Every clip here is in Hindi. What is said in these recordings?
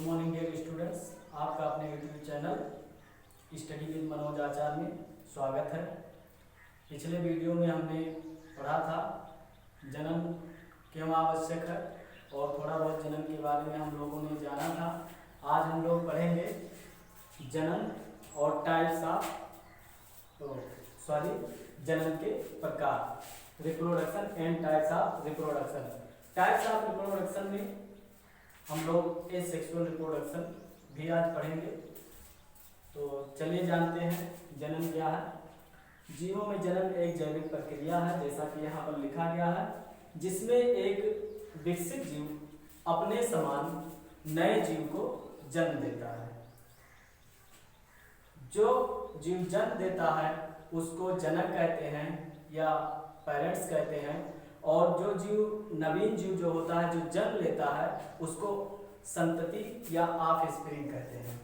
मॉर्निंग डियर स्टूडेंट्स, आपका अपने YouTube channel study with Manoj Acharya में स्वागत है। पिछले वीडियो में हमने पढ़ा था जन्म क्यों आवश्यक है और थोड़ा बहुत जन्म के बारे में हम लोगों ने जाना था। आज हम लोग पढ़ेंगे जन्म और टाइप्स ऑफ जन्म के प्रकार, reproduction and types of reproduction. Types of reproduction में हम लोग एसेक्सुअल रिप्रोडक्शन भी आज पढ़ेंगे। तो चलिए जानते हैं जन्म क्या है। जीवों में जन्म एक जैविक प्रक्रिया है, जैसा कि यहाँ पर लिखा गया है, जिसमें एक विकसित जीव अपने समान नए जीव को जन्म देता है। जो जीव जन्म देता है उसको जनक कहते हैं या पेरेंट्स कहते हैं, और जो जीव नवीन जीव जो होता है, जो जन्म लेता है, उसको संतति या ऑफस्प्रिंग कहते हैं।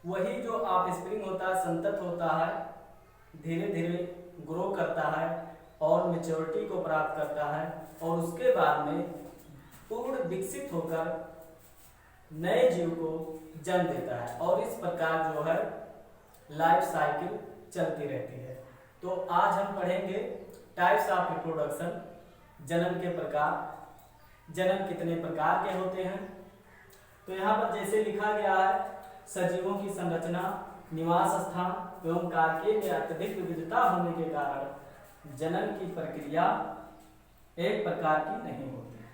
वही जो ऑफस्प्रिंग होता है, संतत होता है, धीरे धीरे ग्रो करता है और मैच्योरिटी को प्राप्त करता है और उसके बाद में पूर्ण विकसित होकर नए जीव को जन्म देता है, और इस प्रकार जो है लाइफ साइकिल चलती रहती है। तो आज हम पढ़ेंगे टाइप्स ऑफ रिप्रोडक्शन, जन्म के प्रकार। जन्म कितने प्रकार के होते हैं? तो यहाँ पर जैसे लिखा गया है, सजीवों की संरचना, निवास स्थान एवं कार्य में अत्यधिक विविधता होने के कारण जन्म की प्रक्रिया एक प्रकार की नहीं होती।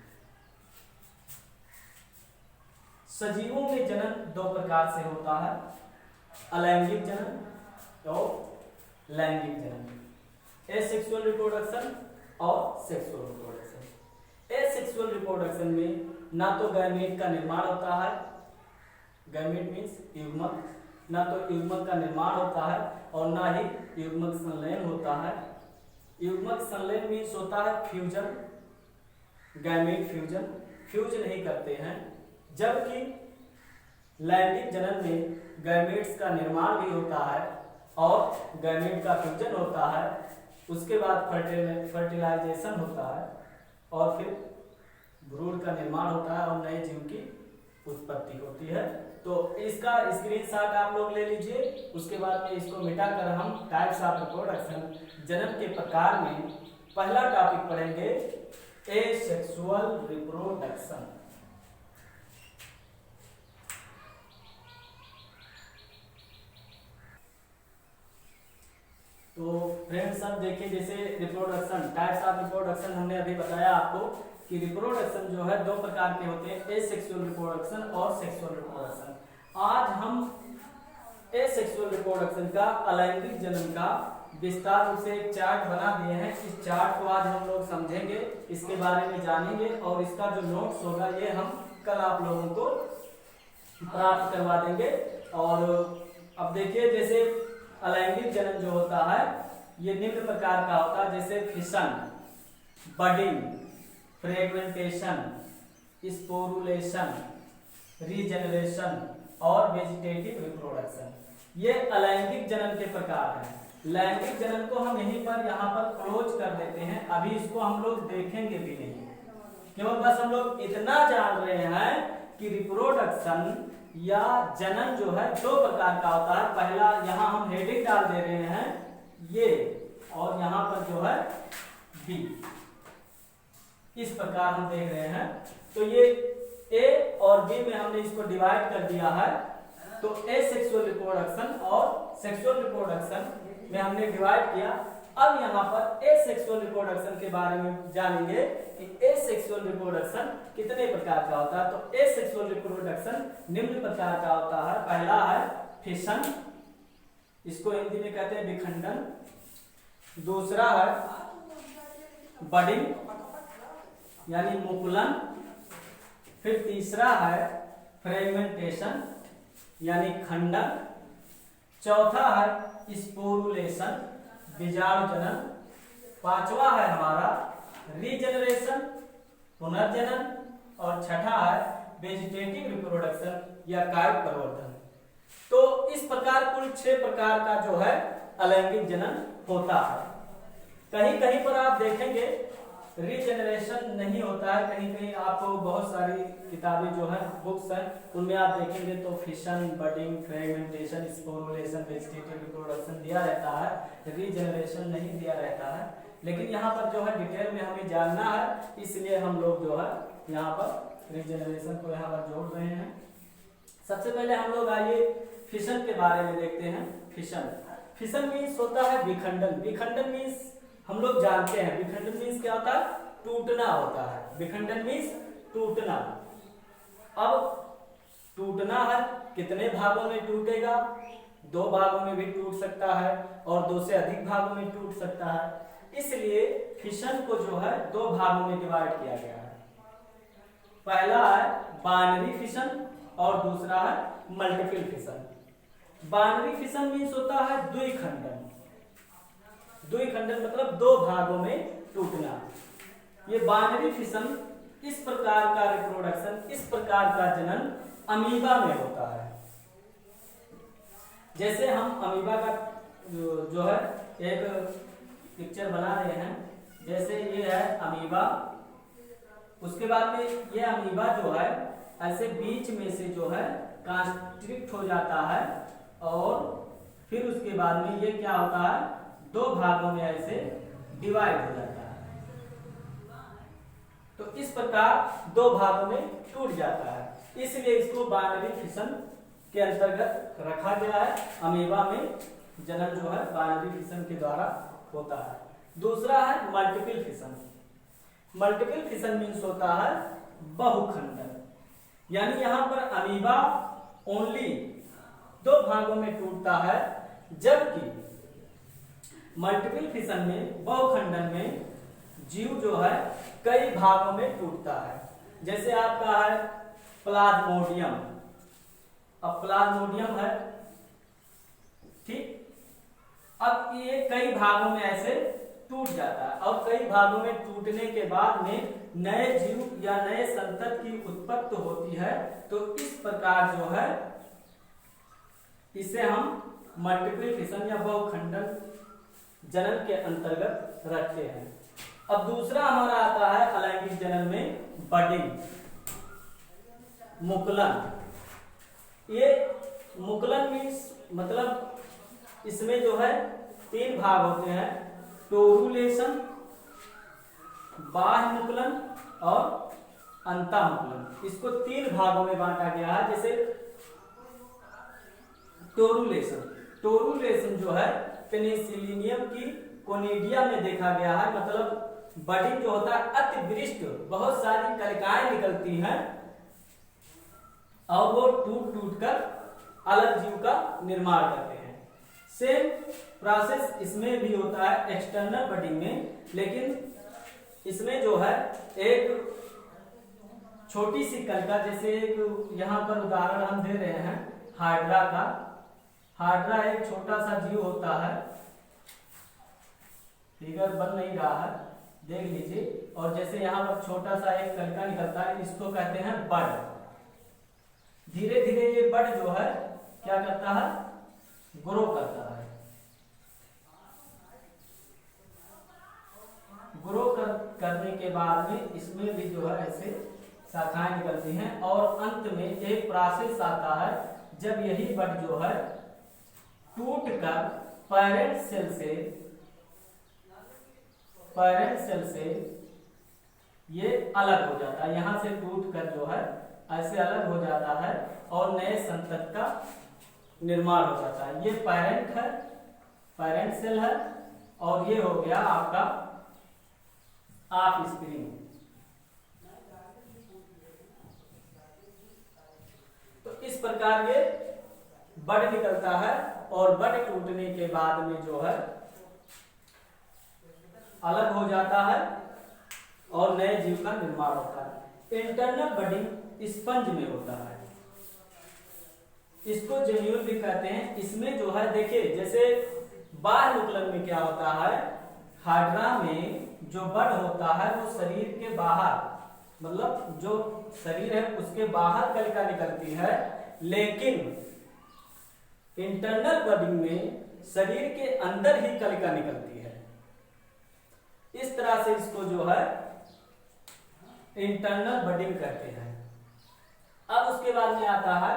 सजीवों में जन्म दो प्रकार से होता है, अलैंगिक जन्म और लैंगिक जन्म। एसेक्सुअल रिप्रोडक्शन और सेक्सुअल रिप्रोडक्शन। एसेक्सुअल रिप्रोडक्शन में ना तो गैमेट का निर्माण होता है, गैमेट मीन्स युग्मक, ना तो युग्मक का निर्माण होता है और ना ही युग्मक संलयन होता है। युग्मक संलयन मीन्स होता है फ्यूजन, गैमेट फ्यूजन, फ्यूज नहीं करते हैं। जबकि लैंगिक जन्म में गैमेट्स का निर्माण भी होता है और गैमेट का फ्यूजन होता है, उसके बाद फर्टिलाइजेशन होता है और फिर भ्रूण का निर्माण होता है और नए जीव की उत्पत्ति होती है। तो इसका स्क्रीनशॉट आप लोग ले लीजिए, उसके बाद में इसको मिटाकर हम टाइप्स ऑफ रिप्रोडक्शन, जन्म के प्रकार में पहला टॉपिक पढ़ेंगे एसेक्सुअल रिप्रोडक्शन। तो फ्रेंड्स सब देखिए, जैसे रिप्रोडक्शन, टाइप्स ऑफ रिप्रोडक्शन हमने अभी बताया आपको कि रिप्रोडक्शन जो है दो प्रकार के होते हैं, एसेक्सुअल रिप्रोडक्शन और सेक्सुअल रिप्रोडक्शन। आज हम एसेक्सुअल रिप्रोडक्शन का, अलैंगिक जन्म का विस्तार रूप से एक चार्ट बना दिए हैं। इस चार्ट को आज हम लोग समझेंगे, इसके बारे में जानेंगे और इसका जो नोट्स होगा ये हम कल आप लोगों को प्राप्त करवा देंगे। और अब देखिए, जैसे अलैंगिक जन्म जो होता है ये निम्न प्रकार का होता है, जैसे fission, budding, fragmentation, sporulation, regeneration और वेजिटेटिव रिप्रोडक्शन। ये अलैंगिक जन्म के प्रकार हैं। लैंगिक जन्म को हम यहीं पर यहाँ पर क्लोज कर देते हैं, अभी इसको हम लोग देखेंगे भी नहीं, केवल बस हम लोग इतना जान रहे हैं कि रिप्रोडक्शन या जन्म जो है दो प्रकार का होता है। पहला यहाँ हम हेडिंग डाल दे रहे हैं ये, और यहाँ पर जो है बी, इस प्रकार हम देख रहे हैं। तो ये ए और बी में हमने इसको डिवाइड कर दिया है। तो एसेक्सुअल रिप्रोडक्शन और सेक्सुअल रिप्रोडक्शन में हमने डिवाइड किया। अब यहाँ पर एसेक्सुअल रिप्रोडक्शन के बारे में जानेंगे कि एसेक्सुअल रिप्रोडक्शन कितने प्रकार का होता है। तो एसेक्सुअल रिप्रोडक्शन निम्न प्रकार का होता है। पहला है फिशन, इसको हिंदी में कहते हैं विखंडन। दूसरा है बडिंग यानी मुकुलन। फिर तीसरा है फ्रेगमेंटेशन यानी खंडन। चौथा है स्पोरुलेशन, बीजाणु जनन। पांचवा है हमारा रीजनरेशन, पुनर्जनन। और छठा है वेजिटेटिव रिप्रोडक्शन या कायिक प्रवर्धन। तो इस प्रकार कुल 6 प्रकार का जो है अलैंगिक जनन होता है। कहीं कहीं पर आप देखेंगे रीजनरेशन नहीं होता है। कहीं कहीं आपको बहुत सारी किताबें जो है बुक्स हैं उनमें आप देखेंगे तो fission, budding, fragmentation, sporulation, vegetative reproduction दिया रहता है, रीजनरेशन नहीं दिया रहता है। लेकिन यहाँ पर जो है डिटेल में हमें जानना है, इसलिए हम लोग जो है यहाँ पर रीजनरेशन को यहाँ पर जोड़ रहे हैं। सबसे पहले हम लोग आइए फिशन के बारे में देखते हैं। फिशन मीन्स होता है विखंडन। विखंडन मीन्स हम लोग जानते हैं, विखंडन मीन्स क्या होता है, टूटना होता है। विखंडन मीन्स टूटना। अब टूटना है, कितने भागों में टूटेगा? 2 भागों में भी टूट सकता है और 2 से अधिक भागों में टूट सकता है। इसलिए फिशन को जो है 2 भागों में डिवाइड किया गया है। पहला है बाइनरी फिशन और दूसरा है multiple fission. Binary fission means होता है द्विखंडन। द्विखंडन मतलब 2 भागों में टूटना। ये बाइनरी फिशन, इस प्रकार का रिप्रोडक्शन, इस प्रकार का जनन अमीबा में होता है। जैसे हम अमीबा का जो है एक पिक्चर बना रहे हैं, जैसे ये है अमीबा। उसके बाद में ये अमीबा जो है ऐसे बीच में से जो है कॉन्स्ट्रिक्ट हो जाता है और फिर उसके बाद में ये क्या होता है, 2 भागों में ऐसे डिवाइड हो जाता है। तो इस प्रकार 2 भागों में टूट जाता है, इसलिए इसको बाइनरी फिशन के अंतर्गत रखा गया है। अमीबा में जन्म जो है बाइनरी फिशन के द्वारा होता है। दूसरा है multiple fission. Multiple fission means होता है बहुखंडन। यानी यहाँ पर अमीबा ओनली 2 भागों में टूटता है, जबकि मल्टीपल फिशन में, बहुखंडन में जीव जो है कई भागों में टूटता है। जैसे आपका है प्लाज्मोडियम। अब प्लाज्मोडियम है, ठीक। अब ये कई भागों में ऐसे टूट जाता है और कई भागों में टूटने के बाद में नए जीव या नए संतति की उत्पत्ति होती है। तो इस प्रकार जो है इसे हम मल्टीपल फिशन या बहुखंडन जनन के अंतर्गत रखते हैं। अब दूसरा हमारा आता है अलैंगिक जनन में बडिंग, मुकुलन। ये मुकुलन मीन्स मतलब इसमें जो है 3 भाग होते हैं, टोरुलेशन, बाह्य मुकुलन और अंतःमुकुलन। इसको 3 भागों में बांटा गया है। जैसे टोरुलेशन, टोरुलेशन जो है पेनिसिलियम की कोनिडिया में देखा गया है। मतलब बडिंग जो होता है अतिवृष्ट, बहुत सारी कलिकाएं निकलती हैं और वो टूट टूट कर अलग जीव का निर्माण करते हैं। सेम प्रोसेस इसमें भी होता है एक्सटर्नल बडिंग में, लेकिन इसमें जो है एक छोटी सी कलिका, जैसे एक यहाँ पर उदाहरण हम दे रहे हैं हाइड्रा का। हाइड्रा एक छोटा सा जीव होता है, फिगर बन नहीं रहा है, देख लीजिए। और जैसे यहाँ पर छोटा सा एक कलिका निकलता है, इसको कहते हैं बड। धीरे धीरे ये बड जो है क्या करता है, ग्रो करता है। ग्रो करने के बाद में इसमें भी जो है ऐसे शाखाएं निकलती हैं और अंत में एक प्रोसेस आता है जब यही बड जो है टूट कर पैरेंट सेल से ये अलग हो जाता है। यहां से टूट कर जो है ऐसे अलग हो जाता है और नए संतति का निर्माण हो जाता है। ये पैरेंट है, पैरेंट सेल है, और ये हो गया आपका ऑफ स्प्रिंग। तो इस प्रकार ये बड निकलता है और बड टूटने के बाद में जो है अलग हो जाता है और नए जीव का निर्माण होता है। इंटरनल बडिंग स्पंज में होता है, इसको जेन्यूल भी कहते हैं। इसमें जो है देखिए, जैसे बाह्य मुकुलन में क्या होता है, हाइड्रा में जो बड होता है वो शरीर के बाहर, मतलब जो शरीर है उसके बाहर कलिका निकलती है, लेकिन इंटरनल बडिंग में शरीर के अंदर ही कलिका निकलती है। इस तरह से इसको जो है इंटरनल बडिंग करते हैं। अब उसके बाद में आता है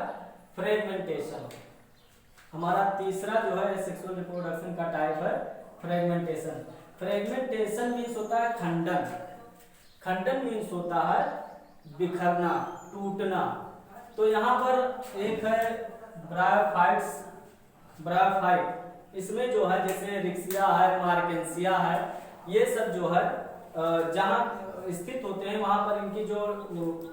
फ्रेगमेंटेशन। हमारा तीसरा जो है सेक्सुअल रिप्रोडक्शन का टाइप है फ्रेगमेंटेशन। फ्रेगमेंटेशन मीन्स होता है खंडन। खंडन मीन्स होता है बिखरना, टूटना। तो यहाँ पर एक है ब्रायोफाइट, इसमें जो है जैसे रिक्सिया है, मार्केंसिया है, ये सब जो है जहाँ स्थित होते हैं वहां पर इनकी जो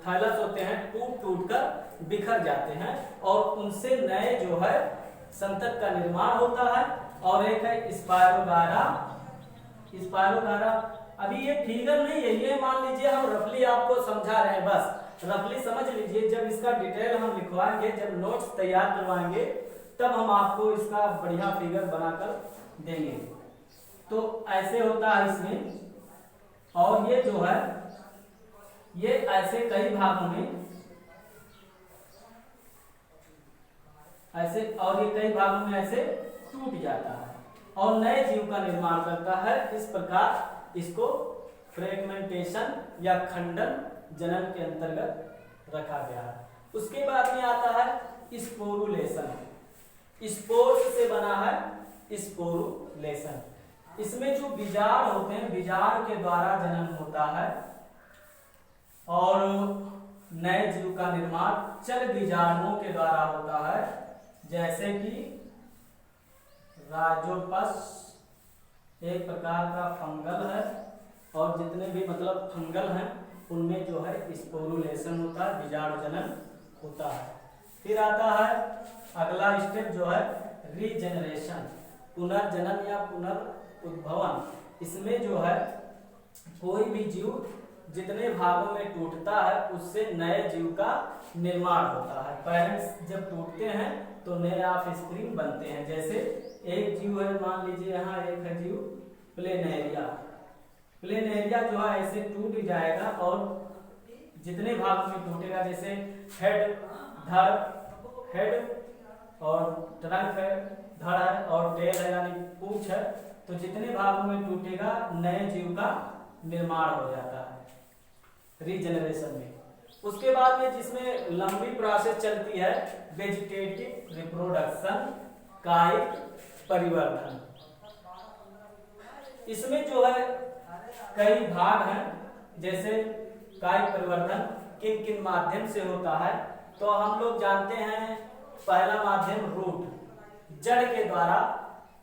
थाइलस होते हैं टूट टूट कर बिखर जाते हैं और उनसे नए जो है संतत का निर्माण होता है। और एक है स्पायरोगारा। अभी ये फिगर नहीं है, ये मान लीजिए हम रफली आपको समझा रहे हैं, बस रफली समझ लीजिए। जब इसका डिटेल हम लिखवाएंगे, जब नोट्स तैयार करवाएंगे, तब हम आपको इसका बढ़िया फिगर बनाकर देंगे। तो ऐसे होता है इसमें। और ये जो है ये ऐसे कई भागों में ऐसे, और ये कई भागों में ऐसे टूट जाता है और नए जीव का निर्माण करता है। इस प्रकार इसको फ्रेगमेंटेशन या खंडन जनन के अंतर्गत रखा गया है। उसके बाद में आता है स्पोरुलेशन। स्पोर्स से बना है स्पोरुलेशन। इसमें जो बीजाणु होते हैं, बीजाणु के द्वारा जनन होता है और नए जीव का निर्माण चल बीजाणुओं के द्वारा होता है, जैसे कि राइजोपस एक प्रकार का फंगल है और जितने भी मतलब फंगल हैं उनमें जो है स्पोरुलेशन होता है, बीजाणु जनन होता है। फिर आता है अगला स्टेप जो है रीजेनरेशन, पुनर्जनन या पुनर्उद्भवन। इसमें जो है कोई भी जीव जितने भागों में टूटता है उससे नए जीव का निर्माण होता है। पेरेंट्स जब टूटते हैं तो नए ऑफस्प्रिंग बनते हैं। जैसे एक जीव है, मान लीजिए यहाँ एक है जीव प्लेनेरिया। प्लेनेरिया जो है ऐसे टूट जाएगा और जितने भागों में टूटेगा, जैसे हेड, धड़, हेड और ट्रंक है, धड़ है और टेल है यानी पूंछ है, तो जितने भागों में टूटेगा नए जीव का निर्माण हो जाता है रीजनरेशन में। उसके बाद में जिसमें लंबी प्रोसेस चलती है वेजिटेटिव रिप्रोडक्शन, कायिक परिवर्धन। इसमें जो है कई भाग हैं, जैसे कायिक परिवर्धन किन किन माध्यम से होता है, तो हम लोग जानते हैं पहला माध्यम रूट, जड़ के द्वारा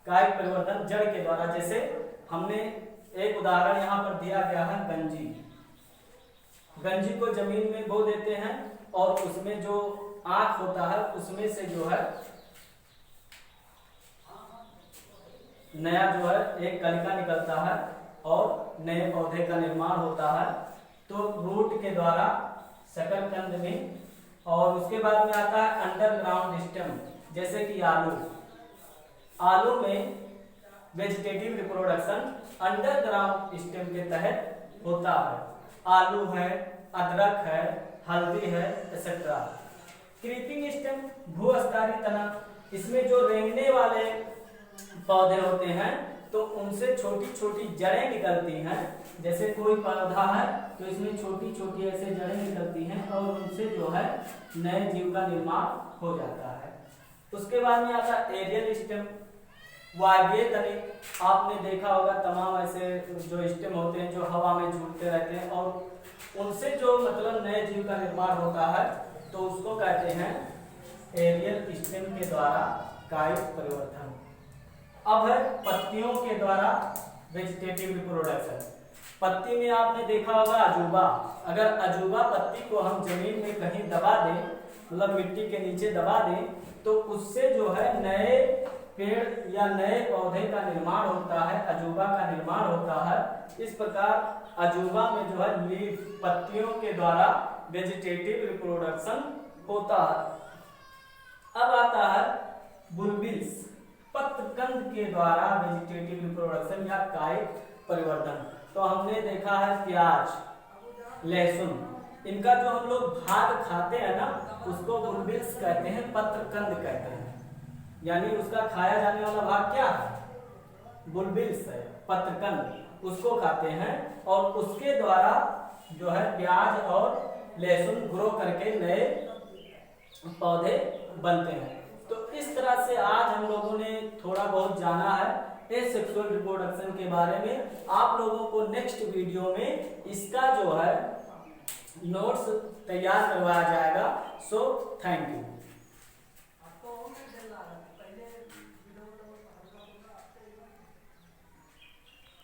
कायिक परिवर्धन, जड़ के द्वारा। जैसे हमने एक उदाहरण यहाँ पर दिया गया है गंजी। गंजी को जमीन में बो देते हैं और उसमें जो आंख होता है उसमें से जो है नया जो है एक कलिका निकलता है और नए पौधे का निर्माण होता है, तो रूट के द्वारा शकरकंद में। और उसके बाद में आता है अंडरग्राउंड स्टेम, जैसे कि आलू में वेजिटेटिव रिप्रोडक्शन अंडरग्राउंड स्टेम के तहत होता है। आलू है, अदरक है, हल्दी है, एक्सेट्रा। क्रीपिंग स्टेम भूस्तरीय तना, इसमें जो रेंगने वाले पौधे होते हैं तो उनसे छोटी छोटी जड़ें निकलती हैं। जैसे कोई पौधा है तो इसमें छोटी छोटी ऐसे जड़ें निकलती हैं और उनसे जो है नए जीव का निर्माण हो जाता है। उसके बाद में आता है एरियल स्टेम, वायवीय तने। आपने देखा होगा तमाम ऐसे जो स्टेम होते हैं जो हवा में झूलते रहते हैं और उनसे जो मतलब नए जीव का निर्माण होता है, तो उसको कहते हैं एरियल स्टेम के द्वारा कायिक परिवर्धन। अब है पत्तियों के द्वारा वेजिटेटिव रिप्रोडक्शन। पत्ती में आपने देखा होगा अजूबा। अगर अजूबा पत्ती को हम जमीन में कहीं दबा दें, मतलब मिट्टी के नीचे दबा दें, तो उससे जो है नए पेड़ या नए पौधे का निर्माण होता है, अजूबा का निर्माण होता है। इस प्रकार अजूबा में जो है लीफ, पत्तियों के द्वारा वेजिटेटिव रिप्रोडक्शन होता है। अब आता है बुलबिल्स, पत्रकंद के द्वारा वेजिटेटिव रिप्रोडक्शन या कायिक परिवर्धन। तो हमने देखा है प्याज, लहसुन, इनका जो हम लोग भाग खाते हैं ना, उसको बुलबिल्स कहते हैं, पत्रकंद कहते हैं। यानी उसका खाया जाने वाला भाग क्या है? बुलबिल्स है, पत्रकंद, उसको खाते हैं और उसके द्वारा जो है प्याज और लहसुन ग्रो करके नए पौधे बनते हैं। तो इस तरह से आज हम लोगों ने थोड़ा बहुत जाना है एसेक्सुअल रिप्रोडक्शन के बारे में। आप लोगों को नेक्स्ट वीडियो में इसका जो है नोट्स तैयार करवाया जाएगा। So thank you.